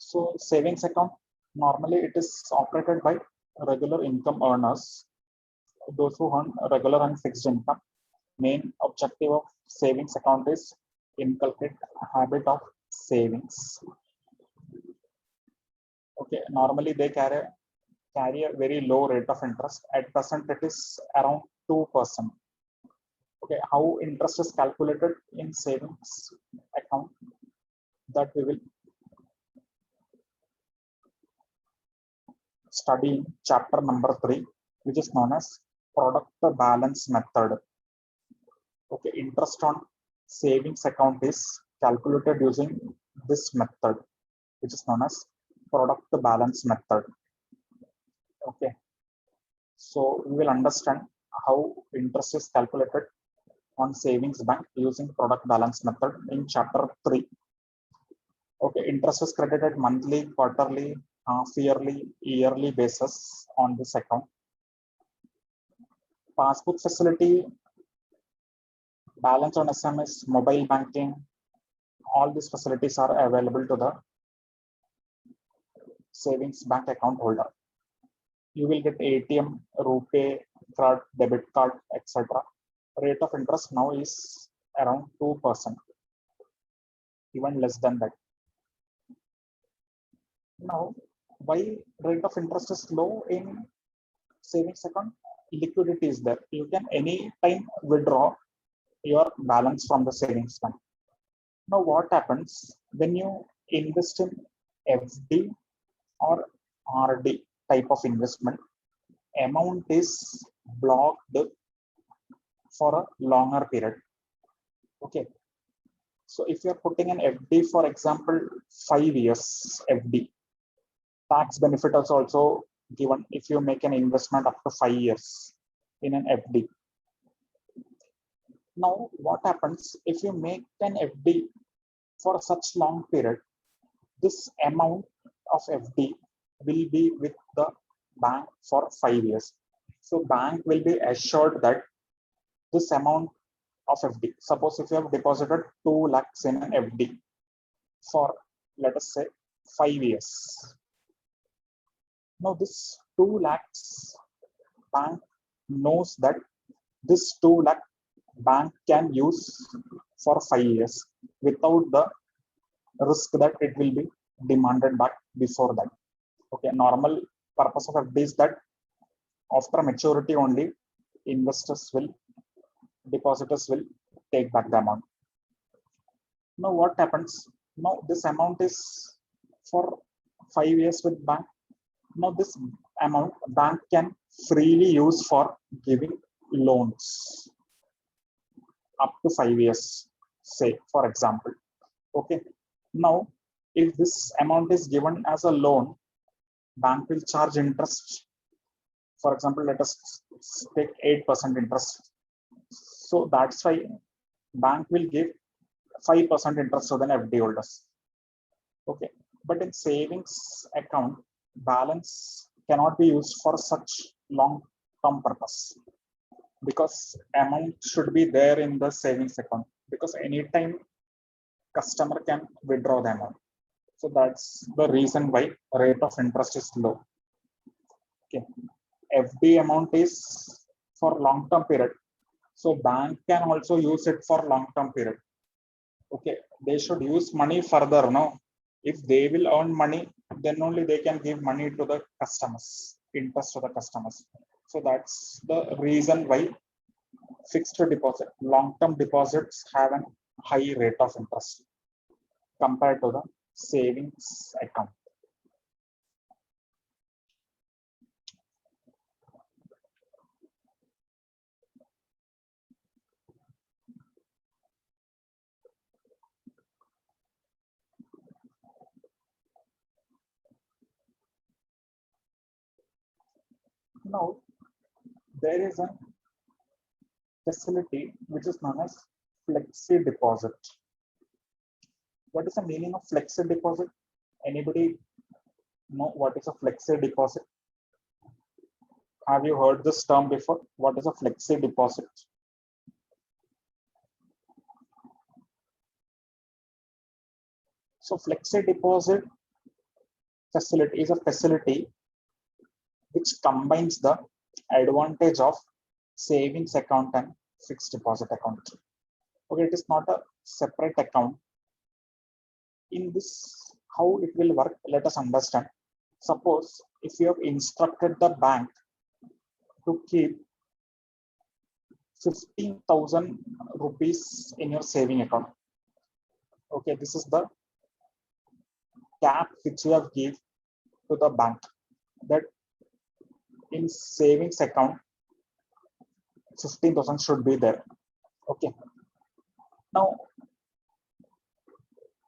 So savings account, normally it is operated by regular income earners, those who earn regular and fixed income. Main objective of savings account is inculcate a habit of savings. Okay, normally they carry a very low rate of interest. At present, it is around 2%. Okay, how interest is calculated in savings account, that we will study in chapter number 3, which is known as product balance method. Okay, interest on savings account is calculated using this method, which is known as product balance method. Okay, so we will understand how interest is calculated on savings bank using product balance method in chapter 3. Okay, interest is credited monthly, quarterly, half yearly, yearly basis on this account. Passbook facility, balance on SMS, mobile banking, all these facilities are available to the savings bank account holder. You will get ATM, RuPay card, debit card, etc. Rate of interest now is around 2%, even less than that. Now, why rate of interest is low in savings account? Liquidity is there. You can anytime withdraw your balance from the savings bank. Now, what happens when you invest in FD or RD type of investment? Amount is blocked for a longer period. Okay, so if you're putting an FD, for example, 5 years FD, tax benefit is also given if you make an investment up to 5 years in an FD. Now, what happens if you make an FD for such long period? This amount of FD will be with the bank for 5 years. So bank will be assured that this amount of FD, suppose if you have deposited 2 lakhs in an FD for, let us say, 5 years. Now this 2 lakhs, bank knows that this 2 lakh bank can use for 5 years without the risk that it will be demanded back before that. Okay, normal purpose of FD is that after maturity only depositors will take back the amount. Now what happens? Now this amount is for 5 years with bank. Now this amount bank can freely use for giving loans up to 5 years, say, for example. Okay, now if this amount is given as a loan, bank will charge interest. For example, let us take 8% interest. So that's why bank will give 5% interest to the FD holders. Okay, but in savings account, balance cannot be used for such long-term purpose, because amount should be there in the savings account, because anytime customer can withdraw the amount. So that's the reason why rate of interest is low. Okay, FD amount is for long-term period, so bank can also use it for long-term period. Okay, they should use money further. No, if they will earn money, then only they can give money to the customers, interest to the customers. So that's the reason why fixed deposit, long-term deposits have a high rate of interest compared to the savings account. Now, there is a facility which is known as flexi deposit. What is the meaning of flexi deposit? Anybody know what is a flexi deposit? Have you heard this term before? What is a flexi deposit? So flexi deposit facility is a facility which combines the advantage of savings account and fixed deposit account. Okay, it is not a separate account. In this, how it will work, let us understand. Suppose if you have instructed the bank to keep 15,000 rupees in your saving account. Okay, this is the cap which you have give to the bank, that in savings account 15,000 should be there. Okay. Now,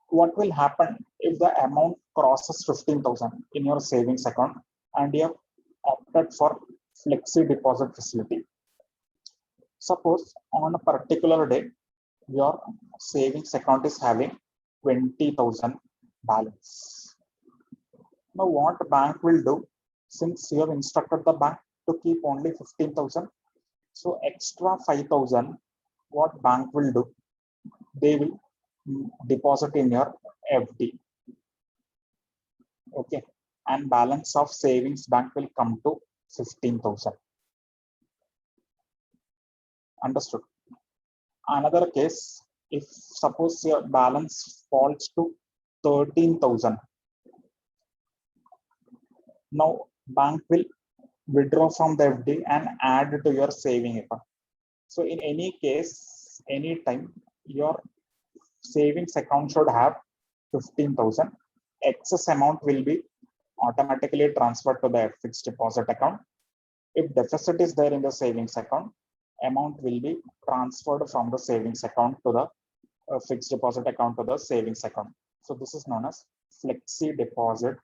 what will happen if the amount crosses 15,000 in your savings account and you have opted for flexi deposit facility? Suppose on a particular day, your savings account is having 20,000 balance. Now, what bank will do, since you have instructed the bank to keep only 15,000, so extra 5,000, what bank will do? They will deposit in your FD. Okay, and balance of savings bank will come to 15,000. Understood? Another case, if suppose your balance falls to 13,000, now bank will withdraw from the FD and add to your saving account. So in any case, anytime your savings account should have 15,000, excess amount will be automatically transferred to the fixed deposit account. If deficit is there in the savings account, amount will be transferred from the savings account to the fixed deposit account to the savings account. So this is known as flexi deposit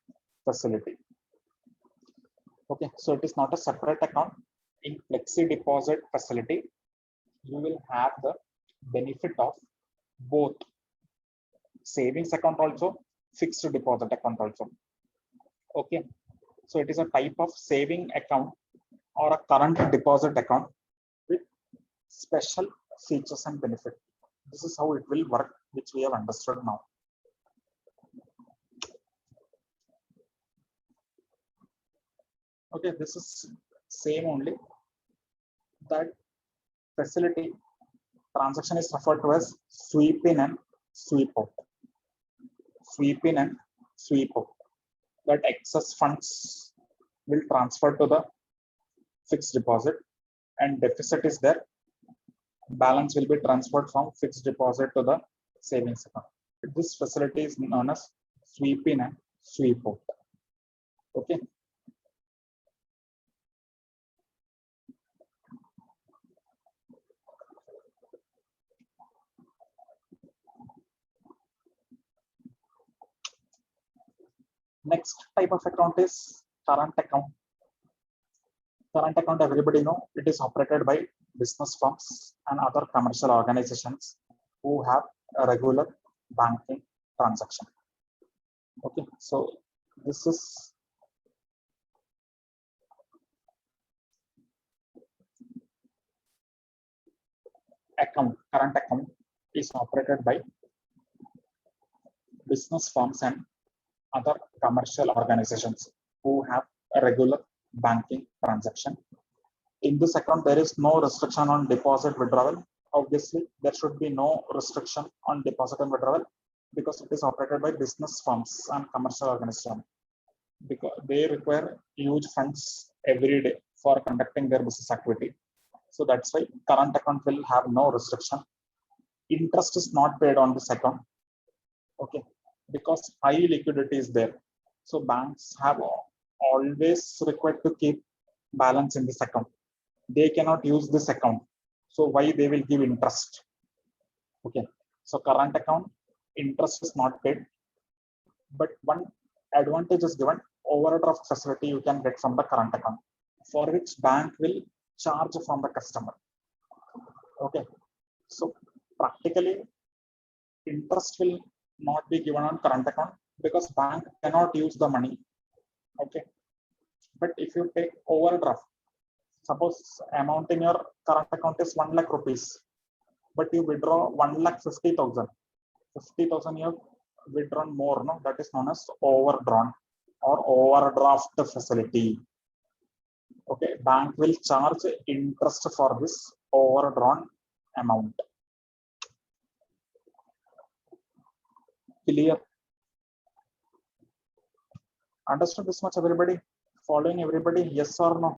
facility. Okay, so it is not a separate account. In flexi deposit facility, you will have the benefit of both savings account also, fixed deposit account also. Okay, so it is a type of saving account or a current deposit account with special features and benefit. This is how it will work, which we have understood now. Okay, this is same only. That facility transaction is referred to as sweep in and sweep out. Sweep in and sweep out. That excess funds will transfer to the fixed deposit and deficit is there. Balance will be transferred from fixed deposit to the savings account. This facility is known as sweep in and sweep out. Okay. Next type of account is current account. Current account, everybody know, it is operated by business firms and other commercial organizations who have a regular banking transaction. Okay, so this is account. Current account is operated by business firms and other commercial organizations who have a regular banking transaction. In this account, there is no restriction on deposit withdrawal. Obviously, there should be no restriction on deposit and withdrawal because it is operated by business firms and commercial organizations. Because they require huge funds every day for conducting their business activity. So that's why current account will have no restriction. Interest is not paid on this account. Okay, because high liquidity is there. So banks have always required to keep balance in this account. They cannot use this account. So why they will give interest? Okay, so current account, interest is not paid. But one advantage is given, overdraft facility you can get from the current account, for which bank will charge from the customer. Okay, so practically interest will not be given on current account because bank cannot use the money. Okay, but if you take overdraft, suppose amount in your current account is 1 lakh rupees, but you withdraw 1,50,000. 50,000 you have withdrawn more, no? That is known as overdrawn or overdraft facility. Okay, bank will charge interest for this overdrawn amount. Clear? Understood this much, everybody? Following everybody? Yes or no?